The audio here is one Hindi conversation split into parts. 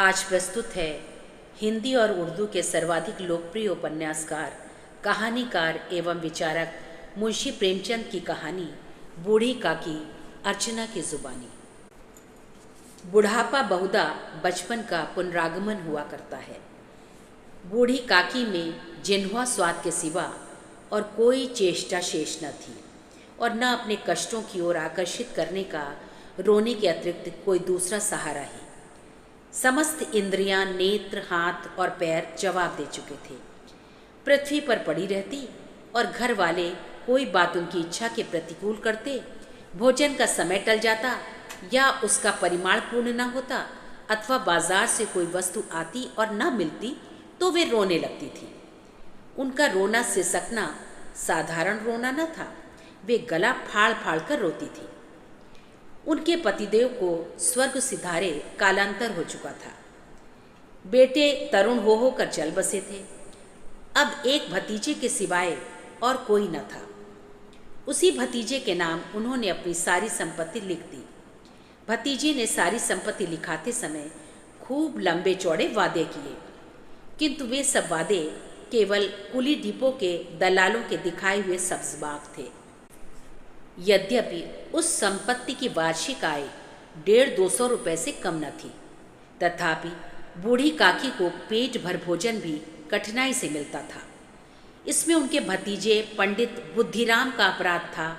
आज प्रस्तुत है हिंदी और उर्दू के सर्वाधिक लोकप्रिय उपन्यासकार, कहानीकार एवं विचारक मुंशी प्रेमचंद की कहानी बूढ़ी काकी, अर्चना की जुबानी। बुढ़ापा बहुधा बचपन का पुनरागमन हुआ करता है। बूढ़ी काकी में जिन्हुआ स्वाद के सिवा और कोई चेष्टा शेष न थी और न अपने कष्टों की ओर आकर्षित करने का रोने के अतिरिक्त कोई दूसरा सहारा ही। समस्त इंद्रियां, नेत्र, हाथ और पैर जवाब दे चुके थे। पृथ्वी पर पड़ी रहती और घर वाले कोई बात उनकी इच्छा के प्रतिकूल करते, भोजन का समय टल जाता या उसका परिमाण पूर्ण न होता अथवा बाजार से कोई वस्तु आती और न मिलती तो वे रोने लगती थी। उनका रोना सिसकना साधारण रोना न था, वे गला फाड़ फाड़ कर रोती थी। उनके पतिदेव को स्वर्ग सिधारे कालांतर हो चुका था। बेटे तरुण हो होकर चल बसे थे। अब एक भतीजे के सिवाय और कोई न था। उसी भतीजे के नाम उन्होंने अपनी सारी संपत्ति लिख दी। भतीजे ने सारी संपत्ति लिखाते समय खूब लंबे चौड़े वादे किए, किंतु वे सब वादे केवल कुली डिपो के दलालों के दिखाए हुए सब्ज बाग थे। यद्यपि उस संपत्ति की वार्षिक आय 150-200 रुपये से कम न थी, तथापि बूढ़ी काकी को पेट भर भोजन भी कठिनाई से मिलता था। इसमें उनके भतीजे पंडित बुद्धिराम का अपराध था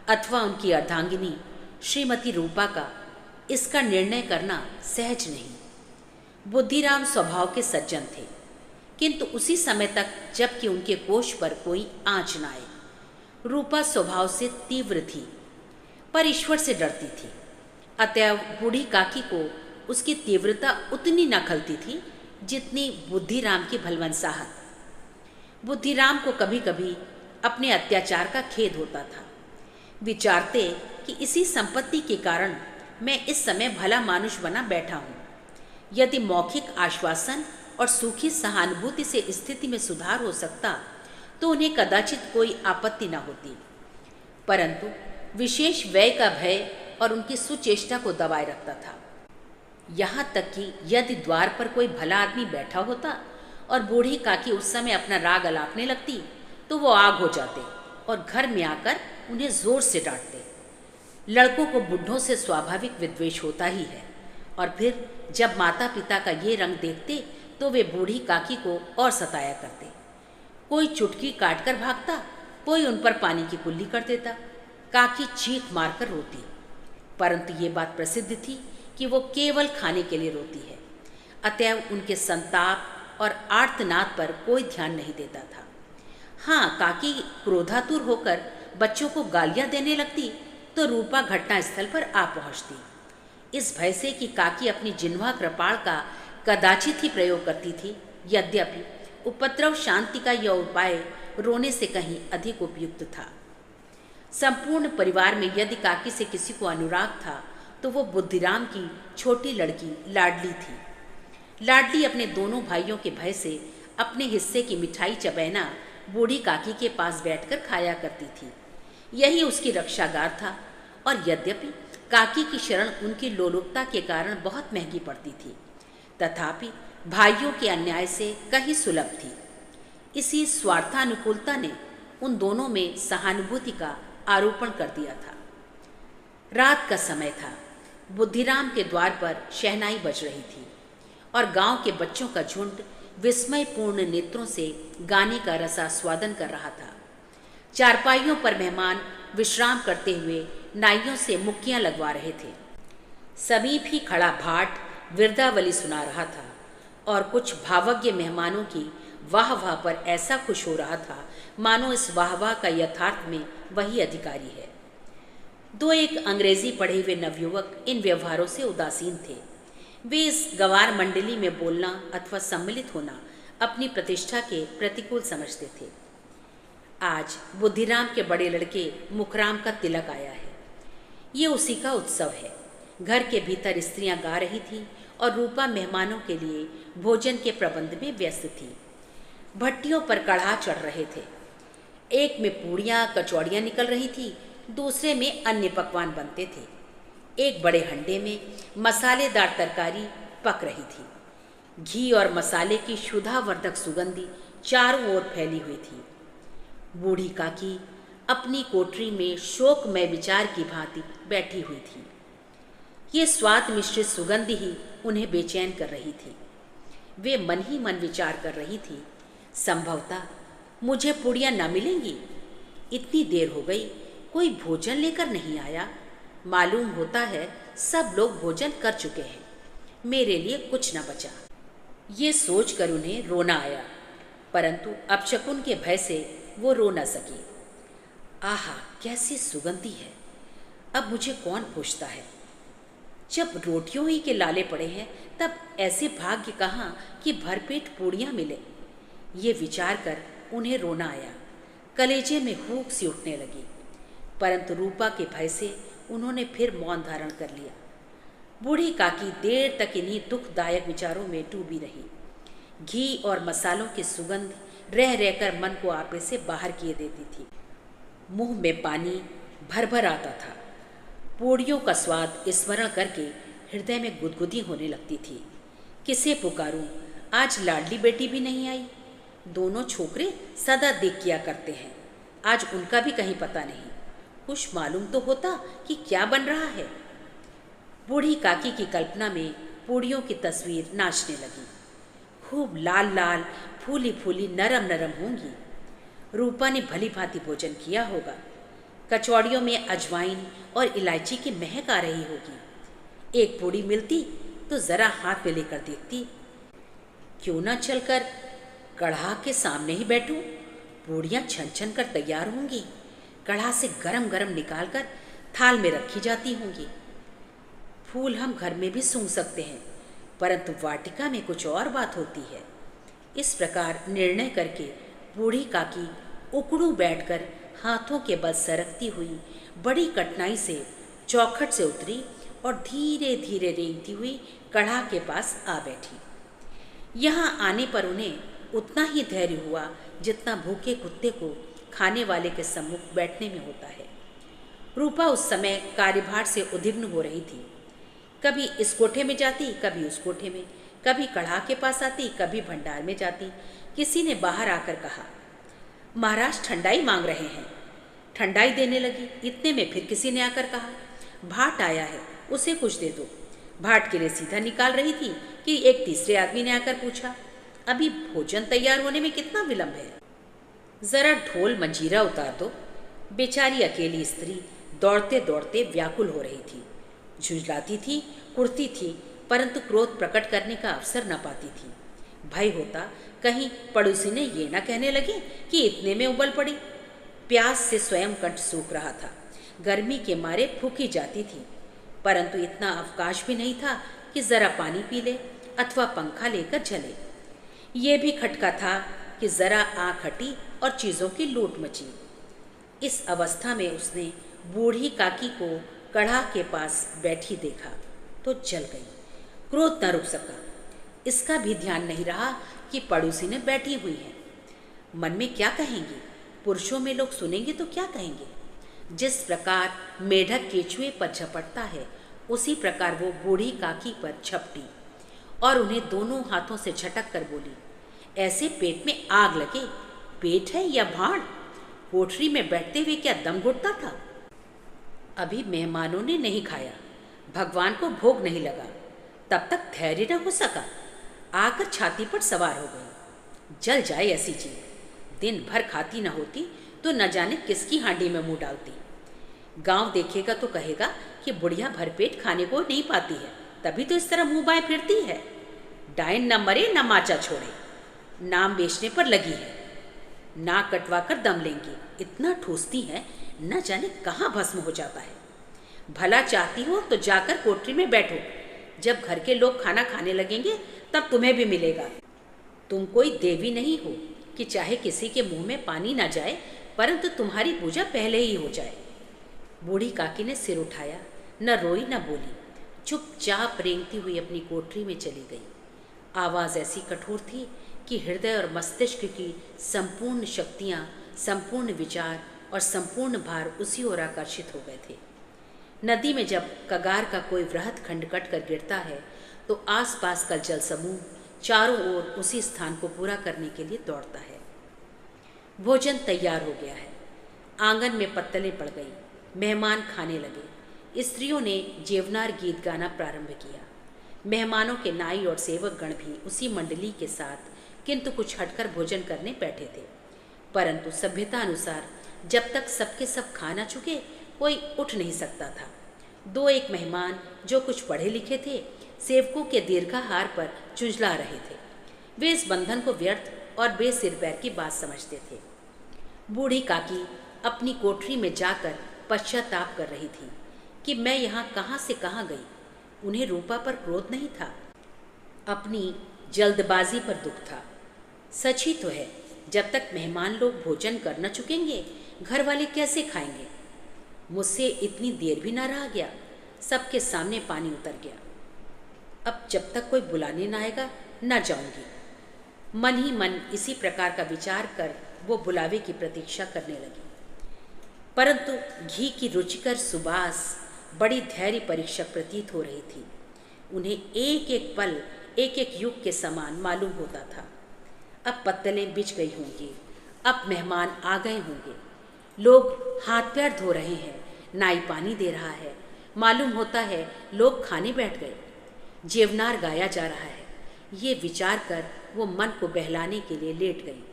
अथवा उनकी अर्धांगिनी श्रीमती रूपा का, इसका निर्णय करना सहज नहीं। बुद्धिराम स्वभाव के सज्जन थे, किंतु उसी समय तक जबकि उनके कोष पर कोई आँच न आए। रूपा स्वभाव से तीव्र थी पर ईश्वर से डरती थी, अतएव बूढ़ी काकी को उसकी तीव्रता उतनी न खलती थी जितनी बुद्धिराम की भलवंसाहत। बुद्धिराम को कभी कभी अपने अत्याचार का खेद होता था। विचारते कि इसी संपत्ति के कारण मैं इस समय भला मानुष बना बैठा हूँ। यदि मौखिक आश्वासन और सूखी सहानुभूति से स्थिति में सुधार हो सकता तो उन्हें कदाचित कोई आपत्ति न होती, परंतु विशेष व्यय का भय और उनकी सुचेष्टा को दबाए रखता था। यहाँ तक कि यदि द्वार पर कोई भला आदमी बैठा होता और बूढ़ी काकी उस समय अपना राग अलापने लगती तो वो आग हो जाते और घर में आकर उन्हें जोर से डांटते। लड़कों को बुढ़ों से स्वाभाविक विद्वेष होता ही है, और फिर जब माता पिता का ये रंग देखते तो वे बूढ़ी काकी को और सताया करते। कोई चुटकी काट कर भागता, कोई उन पर पानी की कुल्ली कर देता। काकी चीख मारकर रोती, परंतु ये बात प्रसिद्ध थी कि वो केवल खाने के लिए रोती है, अतएव उनके संताप और आर्तनाद पर कोई ध्यान नहीं देता था। हाँ, काकी क्रोधातुर होकर बच्चों को गालियाँ देने लगती तो रूपा घटनास्थल पर आ पहुँचती। इस भय से कि काकी अपनी जिह्वा कृपाण का कदाचित ही प्रयोग करती थी, यद्यपि उपद्रव शांति का यह उपाय रोने से कहीं अधिक उपयुक्त था। संपूर्ण परिवार में यदि काकी से किसी को अनुराग था तो वो बुद्धिराम की छोटी लड़की लाडली थी। लाडली अपने दोनों भाइयों के भय से अपने हिस्से की मिठाई चबैना बूढ़ी काकी के पास बैठकर खाया करती थी। यही उसकी रक्षागार था, और यद्यपि काकी की शरण उनकी लोलुपता के कारण बहुत महंगी पड़ती थी, तथापि भाइयों के अन्याय से कहीं सुलभ थी। इसी स्वार्थानुकूलता ने उन दोनों में सहानुभूति का आरोपण कर दिया था। रात का समय था। बुद्धिराम के द्वार पर शहनाई बज रही थी और गांव के बच्चों का झुंड विस्मयपूर्ण नेत्रों से गाने का रसास्वादन कर रहा था। चारपाइयों पर मेहमान विश्राम करते हुए नाइयों से मुक्कियां लगवा रहे थे। समीप ही खड़ा भाट विरदावली सुना रहा था और कुछ भावज्ञ मेहमानों की वाह वाह पर ऐसा खुश हो रहा था मानो इस वाह वाह का यथार्थ में वही अधिकारी है। दो एक अंग्रेजी पढ़े हुए नवयुवक इन व्यवहारों से उदासीन थे। वे इस गवार मंडली में बोलना अथवा सम्मिलित होना अपनी प्रतिष्ठा के प्रतिकूल समझते थे। आज बुद्धिराम के बड़े लड़के मुखराम का तिलक आया है। ये उसी का उत्सव है। घर के भीतर स्त्रियां गा रही थीं और रूपा मेहमानों के लिए भोजन के प्रबंध में व्यस्त थी। भट्टियों पर कढ़ा चढ़ रहे थे। एक में पूड़ियाँ कचौड़ियाँ निकल रही थी, दूसरे में अन्य पकवान बनते थे। एक बड़े हंडे में मसालेदार तरकारी पक रही थी। घी और मसाले की क्षुधावर्धक सुगंधी चारों ओर फैली हुई थी। बूढ़ी काकी अपनी कोठरी में शोकमय विचार की भांति बैठी हुई थी। ये स्वाद मिश्रित सुगंध ही उन्हें बेचैन कर रही थी। वे मन ही मन विचार कर रही थी, संभवतः मुझे पूड़ियाँ न मिलेंगी। इतनी देर हो गई, कोई भोजन लेकर नहीं आया। मालूम होता है सब लोग भोजन कर चुके हैं, मेरे लिए कुछ न बचा। ये सोचकर उन्हें रोना आया, परंतु अपशकुन के भय से वो रो न सकी। आहा, कैसी सुगंधी है! अब मुझे कौन पूछता है? जब रोटियों ही के लाले पड़े हैं, तब ऐसे भाग्य कहाँ कि भरपेट पूड़ियाँ मिले। ये विचार कर उन्हें रोना आया। कलेजे में हूक सी उठने लगी, परंतु रूपा के भय से उन्होंने फिर मौन धारण कर लिया। बूढ़ी काकी देर तक इन्हीं दुखदायक विचारों में डूबी रही। घी और मसालों की सुगंध रह रहकर मन को आपे से बाहर किए देती थी। मुंह में पानी भर भर आता था। पूड़ियों का स्वाद स्मरण करके हृदय में गुदगुदी होने लगती थी। किसे पुकारूं? आज लाडली बेटी भी नहीं आई। दोनों छोकरे सदा दिख किया करते हैं, आज उनका भी कहीं पता नहीं। कुछ मालूम तो होता कि क्या बन रहा है। बूढ़ी काकी की कल्पना में पूड़ियों की तस्वीर नाचने लगी। खूब लाल लाल, फूली फूली, नरम नरम होंगी। रूपा ने भली भांति भोजन किया होगा। कचौड़ियों में अजवाइन और इलायची की महक आ रही होगी। एक पूड़ी मिलती तो ज़रा हाथ में लेकर देखती। क्यों ना चलकर कढ़ा के सामने ही बैठूं? पूड़ियाँ छन छन कर तैयार होंगी, कढ़ा से गरम गरम निकालकर थाल में रखी जाती होंगी। फूल हम घर में भी सूंघ सकते हैं, परंतु वाटिका में कुछ और बात होती है। इस प्रकार निर्णय करके बूढ़ी काकी उकड़ू बैठकर हाथों के बल सरकती हुई बड़ी कठिनाई से चौखट से उतरी और धीरे धीरे रेंगती हुई कढ़ा के पास आ बैठी। यहाँ आने पर उन्हें उतना ही धैर्य हुआ जितना भूखे कुत्ते को खाने वाले के सम्मुख बैठने में होता है। रूपा उस समय कार्यभार से उद्विग्न हो रही थी। कभी इस कोठे में जाती, कभी उस कोठे में, कभी कढ़ा के पास आती, कभी भंडार में जाती। किसी ने बाहर आकर कहा, महाराज ठंडाई मांग रहे हैं। ठंडाई देने लगी। इतने में फिर किसी ने आकर कहा, भाट आया है, उसे कुछ दे दो। भाट के लिए सीधा निकाल रही थी कि एक तीसरे आदमी ने आकर पूछा, अभी भोजन तैयार होने में कितना विलंब है? जरा ढोल मंजीरा उतार दो। बेचारी अकेली स्त्री दौड़ते दौड़ते व्याकुल हो रही थी। झुंझलाती थी, कुड़ती थी, परंतु क्रोध प्रकट करने का अवसर न पाती थी। भय होता कहीं पड़ोसी ने ये न कहने लगे कि इतने में उबल पड़ी। प्यास से स्वयं कंठ सूख रहा था। गर्मी के मारे फूकी जाती थी, परंतु इतना अवकाश भी नहीं था कि जरा पानी पी ले अथवा पंखा लेकर झले। ये भी खटका था कि जरा आँख हटी और चीज़ों की लूट मची। इस अवस्था में उसने बूढ़ी काकी को कढ़ा के पास बैठी देखा तो जल गई। क्रोध न रुक सका। इसका भी ध्यान नहीं रहा कि पड़ोसी ने बैठी हुई है। मन में क्या कहेंगे? पुरुषों में लोग सुनेंगे तो क्या कहेंगे? जिस प्रकार मेढक केचुए पर झपटता है, उसी प्रकार वो बूढ़ी काकी पर झपटी और उन्हें दोनों हाथों से झटक कर बोली, ऐसे पेट में आग लगे। पेट है या भाड़? कोठरी में बैठते हुए क्या दम घुटता था? अभी मेहमानों ने नहीं खाया, भगवान को भोग नहीं लगा, तब तक धैर्य न हो सका। आकर छाती पर सवार हो गई। जल जाए ऐसी चीज। दिन भर खाती न होती तो न जाने किसकी हांडी में मुंह डालती। गांव देखेगा तो कहेगा कि बुढ़िया भरपेट खाने को नहीं पाती है, तभी तो इस तरह मुंह बाएं फिरती है। डायन न मरे न माचा छोड़े, नाम बेचने पर लगी है। नाक कटवा कर दम लेंगी, इतना ठूसती है, न जाने कहाँ भस्म हो जाता है। भला चाहती हो तो जाकर कोठरी में बैठो, जब घर के लोग खाना खाने लगेंगे तब तुम्हें भी मिलेगा। तुम कोई देवी नहीं हो कि चाहे किसी के मुंह में पानी ना जाए, परंतु तुम्हारी पूजा पहले ही हो जाए। बूढ़ी काकी ने सिर उठाया, न रोई न बोली, चुपचाप रेंगती हुई अपनी कोठरी में चली गई। आवाज़ ऐसी कठोर थी कि हृदय और मस्तिष्क की संपूर्ण शक्तियाँ, संपूर्ण विचार और संपूर्ण भार उसी ओर आकर्षित हो गए थे। नदी में जब कगार का कोई वृहद खंड कट कर गिरता है तो आसपास का जल समूह चारों ओर उसी स्थान को पूरा करने के लिए दौड़ता है। भोजन तैयार हो गया है। आंगन में पत्तलें पड़ गई। मेहमान खाने लगे। स्त्रियों ने जेवनार गीत गाना प्रारंभ किया। मेहमानों के नाई और सेवक गण भी उसी मंडली के साथ किंतु कुछ हटकर भोजन करने बैठे थे। परंतु सभ्यता अनुसार जब तक सबके सब खा न चुके कोई उठ नहीं सकता था। दो एक मेहमान जो कुछ पढ़े लिखे थे सेवकों के दीर्घाहार पर चुंझला रहे थे। वे इस बंधन को व्यर्थ और बेसिर पैर की बात समझते थे। बूढ़ी काकी अपनी कोठरी में जाकर पश्चाताप कर रही थी कि मैं यहाँ कहाँ से कहाँ गई। उन्हें रूपा पर क्रोध नहीं था, अपनी जल्दबाजी पर दुख था। सच ही तो है, जब तक मेहमान लोग भोजन कर न चुकेंगे घर वाले कैसे खाएंगे। मुझसे इतनी देर भी ना रहा गया। सबके सामने पानी उतर गया। अब जब तक कोई बुलाने ना आएगा न जाऊंगी। मन ही मन इसी प्रकार का विचार कर वो बुलावे की प्रतीक्षा करने लगी। परंतु घी की रुचिकर सुबास बड़ी धैर्य परीक्षक प्रतीत हो रही थी। उन्हें एक एक पल एक एक युग के समान मालूम होता था। अब पत्तलें बिछ गई होंगी, अब मेहमान आ गए होंगे, लोग हाथ पैर धो रहे हैं, नाई पानी दे रहा है, मालूम होता है लोग खाने बैठ गए, जेवनार गाया जा रहा है। ये विचार कर वो मन को बहलाने के लिए लेट गई।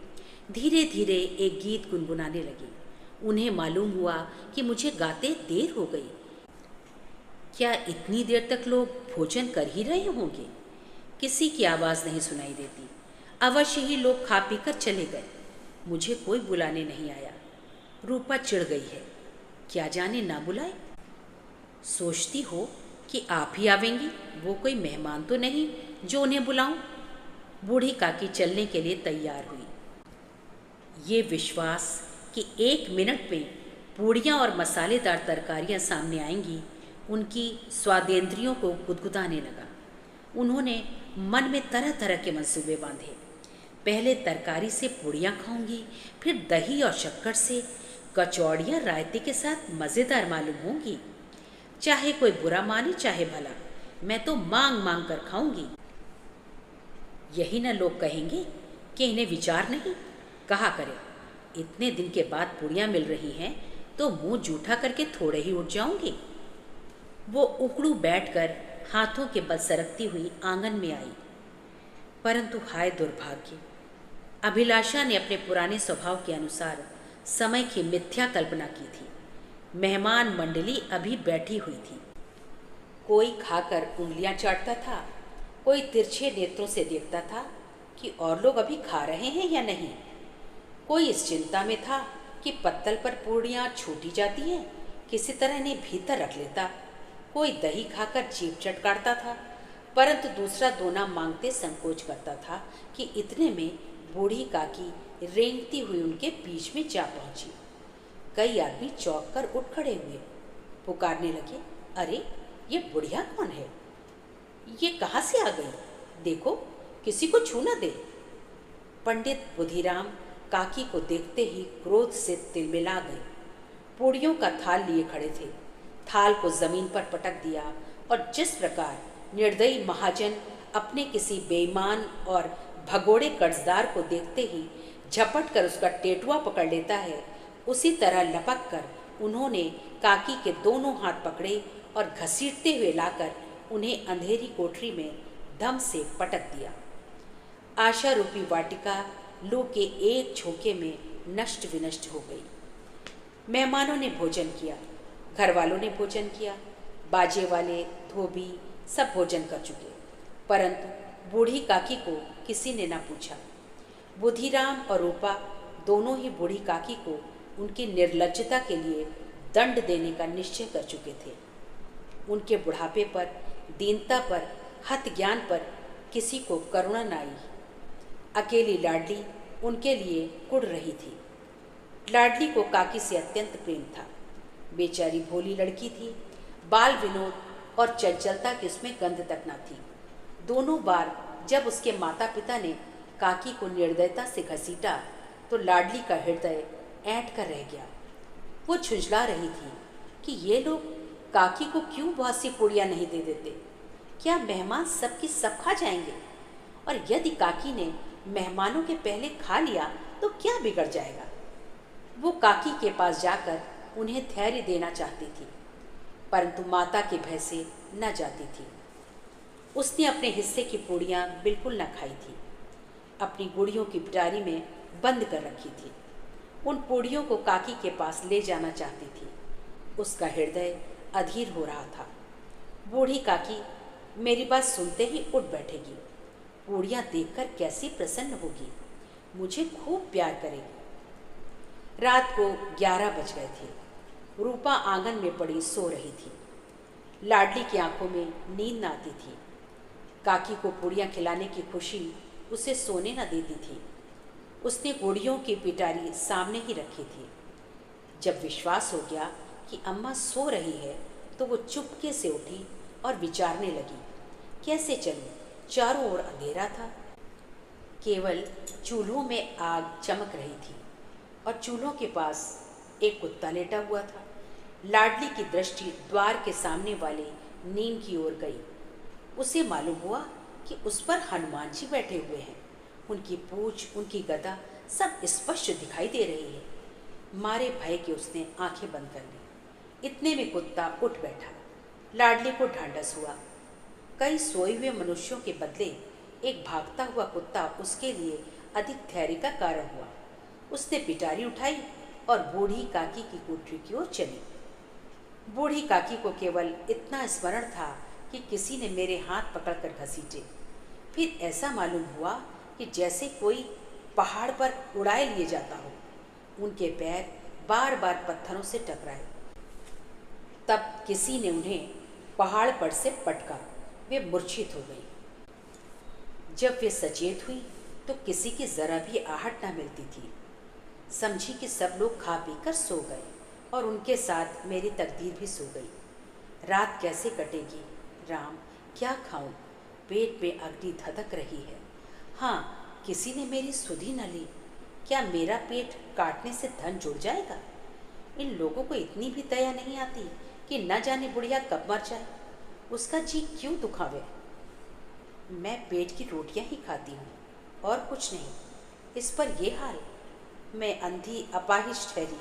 धीरे धीरे एक गीत गुनगुनाने लगी। उन्हें मालूम हुआ कि मुझे गाते देर हो गई। क्या इतनी देर तक लोग भोजन कर ही रहे होंगे? किसी की आवाज़ नहीं सुनाई देती। अवश्य ही लोग खा पी कर चले गए। मुझे कोई बुलाने नहीं आया। रूपा चिढ़ गई है, क्या जाने ना बुलाए। सोचती हो कि आप ही आवेंगी, वो कोई मेहमान तो नहीं जो उन्हें बुलाऊं। बूढ़ी काकी चलने के लिए तैयार हुई। ये विश्वास कि 1 मिनट में पूड़ियाँ और मसालेदार तरकारियाँ सामने आएंगी उनकी स्वादेंद्रियों को गुदगुदाने लगा। उन्होंने मन में तरह तरह के मंसूबे बांधे। पहले तरकारी से पूड़ियाँ खाऊंगी, फिर दही और शक्कर से कचौड़ियाँ रायते के साथ मज़ेदार मालूम होंगी। चाहे कोई बुरा माने चाहे भला, मैं तो मांग मांग कर खाऊंगी। यही न लोग कहेंगे कि इन्हें विचार नहीं। कहा करे, इतने दिन के बाद पूड़ियाँ मिल रही हैं तो मुंह जूठा करके थोड़े ही उठ जाऊंगी। वो उकड़ू बैठकर हाथों के बल सरकती हुई आंगन में आई। परंतु हाय दुर्भाग्य, अभिलाषा ने अपने पुराने स्वभाव के अनुसार समय की मिथ्या कल्पना की थी। मेहमान मंडली अभी बैठी हुई थी। कोई खाकर उंगलियां चाटता था, कोई तिरछे नेत्रों से देखता था कि और लोग अभी खा रहे हैं या नहीं। कोई इस चिंता में था कि पत्तल पर पूड़ियाँ छूटी जाती हैं, किसी तरह इन्हें भीतर रख लेता। कोई दही खाकर जीभ चटकारता था, परंतु दूसरा दोना मांगते संकोच करता था कि इतने में बूढ़ी काकी रेंगती हुई उनके बीच में जा पहुंची। कई आदमी चौंक कर उठ खड़े हुए, पुकारने लगे, अरे ये बुढ़िया कौन है? ये कहाँ से आ गई? देखो, किसी को छू न दे। पंडित बुधिराम काकी को देखते ही क्रोध से तिलमिला गए। पूड़ियों का थाल लिए खड़े थे। थाल को जमीन पर पटक दिया और जिस प्रकार निर्दयी महाजन अपने किसी बेईमान और भगोड़े कर्जदार को देखते ही झपट कर उसका टेटुआ पकड़ लेता है, उसी तरह लपक कर उन्होंने काकी के दोनों हाथ पकड़े और घसीटते हुए लाकर उन्हें अंधेरी कोठरी में दम से पटक दिया। आशा रूपी वाटिका लू के एक झोंके में नष्ट विनष्ट हो गई। मेहमानों ने भोजन किया, घर वालों ने भोजन किया, बाजे वाले, धोबी सब भोजन कर चुके, परंतु बूढ़ी काकी को किसी ने न पूछा। बुधिराम और रूपा दोनों ही बूढ़ी काकी को उनकी निर्लज्जता के लिए दंड देने का निश्चय कर चुके थे। उनके बुढ़ापे पर, दीनता पर, हत ज्ञान पर किसी को करुणा न आई। अकेली लाडली उनके लिए कुढ़ रही थी। लाडली को काकी से अत्यंत प्रेम था। बेचारी भोली लड़की थी। बाल विनोद और चंचलता की उसमें गंध तक न थी। दोनों बार जब उसके माता पिता ने काकी को निर्दयता से घसीटा तो लाडली का हृदय ऐंठ कर रह गया। वो झुंझला रही थी कि ये लोग काकी को क्यों बहुत सी पूड़ियाँ नहीं दे देते। क्या मेहमान सबकी सब खा जाएंगे? और यदि काकी ने मेहमानों के पहले खा लिया तो क्या बिगड़ जाएगा। वो काकी के पास जाकर उन्हें धैर्य देना चाहती थी, परंतु माता के भय से न जाती थी। उसने अपने हिस्से की पूड़ियाँ बिल्कुल न खाई थी, अपनी गुड़ियों की पिटारी में बंद कर रखी थी। उन पूड़ियों को काकी के पास ले जाना चाहती थी। उसका हृदय अधीर हो रहा था। बूढ़ी काकी मेरी बात सुनते ही उठ बैठेगी, पूड़ियाँ देखकर कैसी प्रसन्न होगी, मुझे खूब प्यार करेगी। रात को 11 बज गए थे। रूपा आंगन में पड़ी सो रही थी। लाडली की आंखों में नींद न आती थी। काकी को पूड़ियाँ खिलाने की खुशी उसे सोने न देती थी। उसने गुड़ियों की पिटारी सामने ही रखी थी। जब विश्वास हो गया कि अम्मा सो रही है तो वो चुपके से उठी और विचारने लगी, कैसे चलूं? चारों ओर अंधेरा था, केवल चूल्हों में आग चमक रही थी और चूल्हों के पास एक कुत्ता लेटा हुआ था। लाडली की दृष्टि द्वार के सामने वाले नीम की ओर गई। उसे मालूम हुआ कि उस पर हनुमान जी बैठे हुए हैं। उनकी पूंछ, उनकी गदा सब स्पष्ट दिखाई दे रही है। मारे भय के उसने आंखें बंद कर ली। इतने में कुत्ता उठ बैठा। लाडली को ढांढस हुआ। कई सोए हुए मनुष्यों के बदले एक भागता हुआ कुत्ता उसके लिए अधिक धैर्य का कारण हुआ। उसने पिटारी उठाई और बूढ़ी काकी की कोठरी की ओर चली। बूढ़ी काकी को केवल इतना स्मरण था कि किसी ने मेरे हाथ पकड़कर घसीटे। फिर ऐसा मालूम हुआ कि जैसे कोई पहाड़ पर उड़ाए लिए जाता हो। उनके पैर बार बार पत्थरों से टकराए। तब किसी ने उन्हें पहाड़ पर से पटका। वे मूर्छित हो गई। जब वे सचेत हुई तो किसी की जरा भी आहट न मिलती थी। समझी कि सब लोग खा पी कर सो गए और उनके साथ मेरी तकदीर भी सो गई। रात कैसे कटेगी राम, क्या खाऊं? पेट में अग्नि धधक रही है। हाँ, किसी ने मेरी सुधि न ली। क्या मेरा पेट काटने से धन जुड़ जाएगा? इन लोगों को इतनी भी दया नहीं आती कि न जाने बुढ़िया कब मर जाए, उसका जी क्यों दुखावे। मैं पेट की रोटियां ही खाती हूँ और कुछ नहीं। इस पर यह हाल, मैं अंधी अपाहिज ठहरी,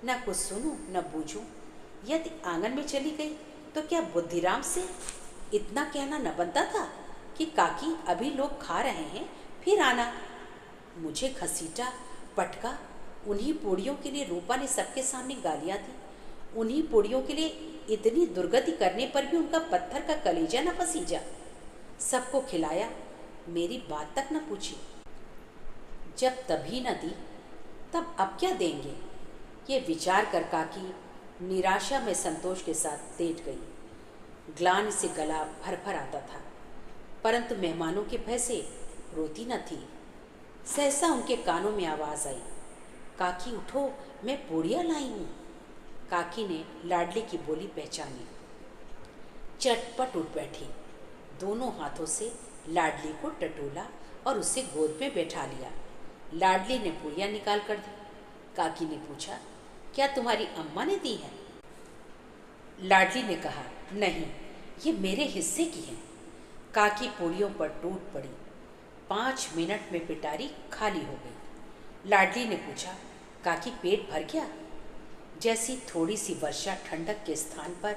न कुछ सुनूं न बूझूं। यदि आंगन में चली गई तो क्या बुद्धिराम से इतना कहना न बनता था कि काकी अभी लोग खा रहे हैं, फिर आना। मुझे घसीटा, पटका। उन्हीं पूड़ियों के लिए रूपा ने सबके सामने गालियाँ दी। उन्हीं पूड़ियों के लिए इतनी दुर्गति करने पर भी उनका पत्थर का कलेजा न पसीजा। सबको खिलाया, मेरी बात तक न पूछी। जब तभी न दी तब अब क्या देंगे, ये विचार कर काकी निराशा में संतोष के साथ लेट गई। ग्लानि से गला भर आता था, परंतु मेहमानों के भय से रोती न थी। सहसा उनके कानों में आवाज आई, काकी उठो, मैं पूड़ियाँ लाई हूँ। काकी ने लाडली की बोली पहचानी। चटपट उठ बैठी, दोनों हाथों से लाडली को टटोला और उसे गोद में बैठा लिया। लाडली ने पूड़ियाँ निकाल कर दी। काकी ने पूछा, क्या तुम्हारी अम्मा ने दी है? लाडली ने कहा, नहीं, ये मेरे हिस्से की है। काकी पूड़ियों पर टूट पड़ी। 5 मिनट में पिटारी खाली हो गई। लाडली ने पूछा, काकी पेट भर गया? जैसी थोड़ी सी वर्षा ठंडक के स्थान पर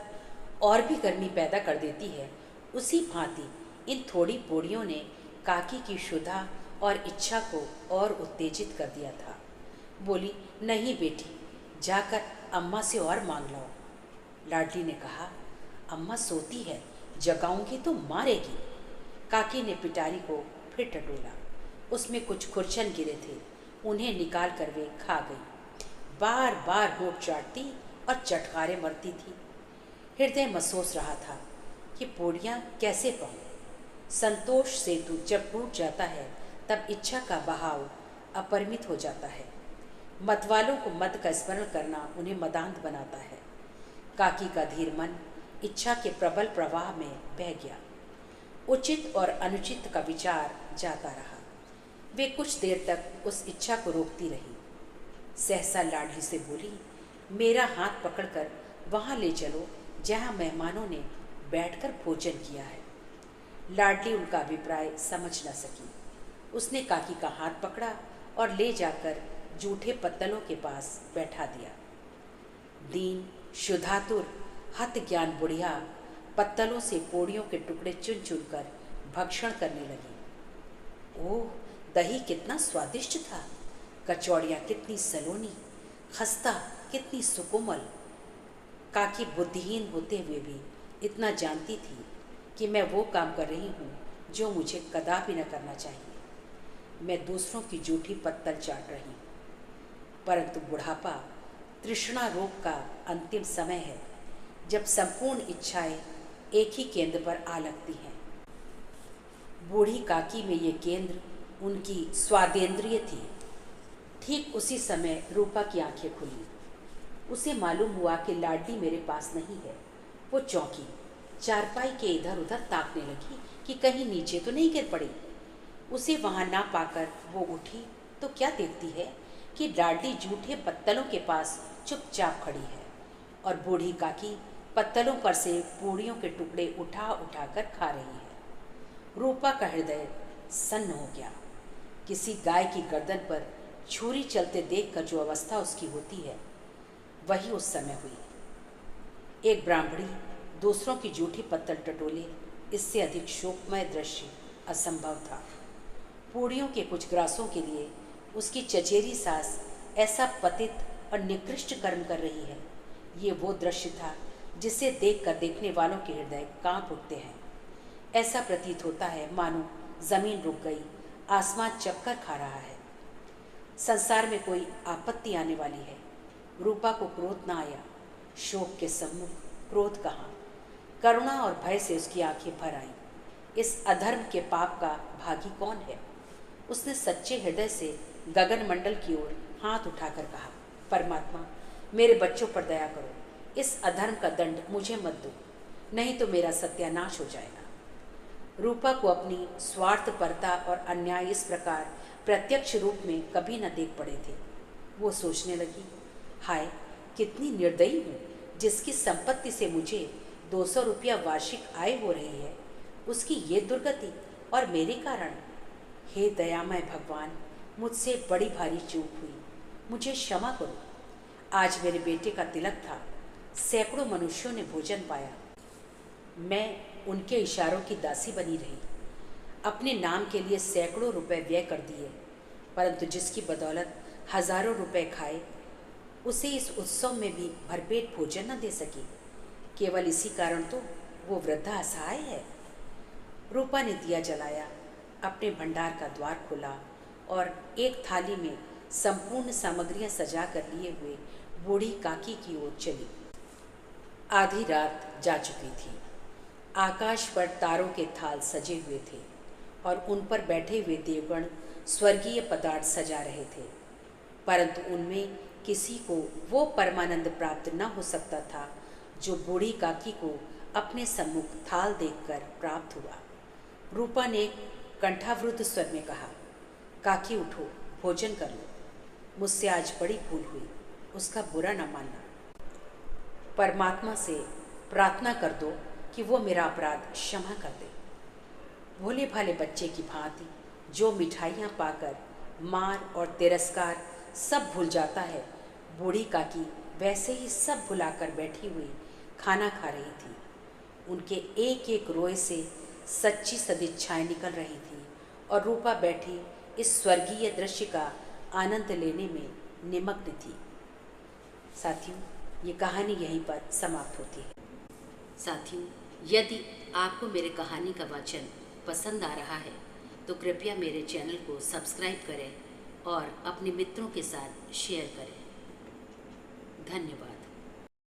और भी गर्मी पैदा कर देती है, उसी भांति इन थोड़ी पूड़ियों ने काकी की क्षुधा और इच्छा को और उत्तेजित कर दिया था। बोली, नहीं बेटी, जाकर अम्मा से और मांग लाओ। लाडली ने कहा, अम्मा सोती है, जगाऊंगी तो मारेगी। काकी ने पिटारी को फिर टटोला। उसमें कुछ खुरचन गिरे थे, उन्हें निकाल कर वे खा गई। बार बार होठ चाटती और चटकारे मरती थी। हृदय महसूस रहा था कि पूड़ियाँ कैसे पाऊँ। संतोष सेतु जब टूट जाता है तब इच्छा का बहाव अपरिमित हो जाता है। मतवालों को मद का स्मरण करना उन्हें मदांध बनाता है। काकी का धीर मन इच्छा के प्रबल प्रवाह में बह गया। उचित और अनुचित का विचार जाता रहा। वे कुछ देर तक उस इच्छा को रोकती रही। सहसा लाडली से बोली, मेरा हाथ पकड़कर वहाँ ले चलो जहाँ मेहमानों ने बैठकर भोजन किया है। लाडली उनका अभिप्राय समझ न सकी। उसने काकी का हाथ पकड़ा और ले जाकर जूठे पत्तलों के पास बैठा दिया। दीन, शुद्धातुर, हत ज्ञान बुढ़िया पत्तलों से पोड़ियों के टुकड़े चुन चुन कर भक्षण करने लगी। ओह, दही कितना स्वादिष्ट था, कचौड़ियाँ कितनी सलोनी, खस्ता कितनी सुकोमल। काकी बुद्धिहीन होते हुए भी इतना जानती थी कि मैं वो काम कर रही हूँ जो मुझे कदापि न करना चाहिए। मैं दूसरों की जूठी पत्तल चाट रही हूँ। परंतु बुढ़ापा तृष्णा रोग का अंतिम समय है, जब संपूर्ण इच्छाएं एक ही केंद्र पर आ लगती हैं। बूढ़ी काकी में ये केंद्र उनकी स्वादेंद्रिय थी। ठीक उसी समय रूपा की आंखें खुली। उसे मालूम हुआ कि लाडली मेरे पास नहीं है। वो चौंकी, चारपाई के इधर उधर ताकने लगी कि कहीं नीचे तो नहीं गिर पड़ी। उसे वहां ना पाकर वो उठी तो क्या देखती है कि लाडली जूठे पत्तलों के पास चुपचाप खड़ी है और बूढ़ी काकी पत्तलों पर से पूड़ियों के टुकड़े उठा उठा कर खा रही है। रूपा का हृदय सन्न हो गया। किसी गाय की गर्दन पर छुरी चलते देखकर जो अवस्था उसकी होती है, वही उस समय हुई। एक ब्राह्मणी दूसरों की जूठी पत्तल टटोले, इससे अधिक शोकमय दृश्य असंभव था। पूड़ियों के कुछ ग्रासों के लिए उसकी चचेरी सास ऐसा पतित और निकृष्ट कर्म कर रही है, ये वो दृश्य था जिसे देखकर देखने वालों के हृदय कांप उठते हैं। ऐसा प्रतीत होता है मानो जमीन रुक गई, आसमान चक्कर खा रहा है, संसार में कोई आपत्ति आने वाली है। रूपा को क्रोध न आया। शोक के सम्मुख क्रोध कहाँ, करुणा और भय से उसकी आंखें भर आईं। इस अधर्म के पाप का भागी कौन है? उसने सच्चे हृदय से गगन मंडल की ओर हाथ उठाकर कहा, परमात्मा, मेरे बच्चों पर दया करो। इस अधर्म का दंड मुझे मत दो, नहीं तो मेरा सत्यानाश हो जाएगा। रूपा को अपनी स्वार्थपरता और अन्याय इस प्रकार प्रत्यक्ष रूप में कभी न देख पड़े थे। वो सोचने लगी, हाय, कितनी निर्दयी हूँ, जिसकी संपत्ति से मुझे 200 रुपया वार्षिक आय हो रही है, उसकी ये दुर्गति और मेरे कारण। हे दयामय भगवान, मुझसे बड़ी भारी चूक हुई, मुझे क्षमा करो। आज मेरे बेटे का तिलक था, सैकड़ों मनुष्यों ने भोजन पाया, मैं उनके इशारों की दासी बनी रही, अपने नाम के लिए सैकड़ों रुपए व्यय कर दिए, परंतु जिसकी बदौलत हजारों रुपए खाए, उसे इस उत्सव में भी भरपेट भोजन न दे सकी। केवल इसी कारण तो वो वृद्धा असहाय है। रूपा ने दिया जलाया, अपने भंडार का द्वार खोला और एक थाली में संपूर्ण सामग्रियां सजा कर लिए हुए बूढ़ी काकी की ओर चली। आधी रात जा चुकी थी। आकाश पर तारों के थाल सजे हुए थे और उन पर बैठे हुए देवगण स्वर्गीय पदार्थ सजा रहे थे, परंतु उनमें किसी को वो परमानंद प्राप्त न हो सकता था जो बूढ़ी काकी को अपने सम्मुख थाल देखकर प्राप्त हुआ। रूपा ने कंठावृत स्वर में कहा, काकी उठो, भोजन कर लो। मुझसे आज बड़ी भूल हुई, उसका बुरा न मानना। परमात्मा से प्रार्थना कर दो कि वो मेरा अपराध क्षमा कर दे। भोले भाले बच्चे की भांति जो मिठाइयाँ पाकर मार और तिरस्कार सब भूल जाता है, बूढ़ी काकी वैसे ही सब भुलाकर बैठी हुई खाना खा रही थी। उनके एक एक रोए से सच्ची सदिच्छाएं निकल रही थी और रूपा बैठी इस स्वर्गीय दृश्य का आनंद लेने में निमग्न थी। साथियों, ये कहानी यहीं पर समाप्त होती है। साथियों, यदि आपको मेरे कहानी का वाचन पसंद आ रहा है तो कृपया मेरे चैनल को सब्सक्राइब करें और अपने मित्रों के साथ शेयर करें। धन्यवाद।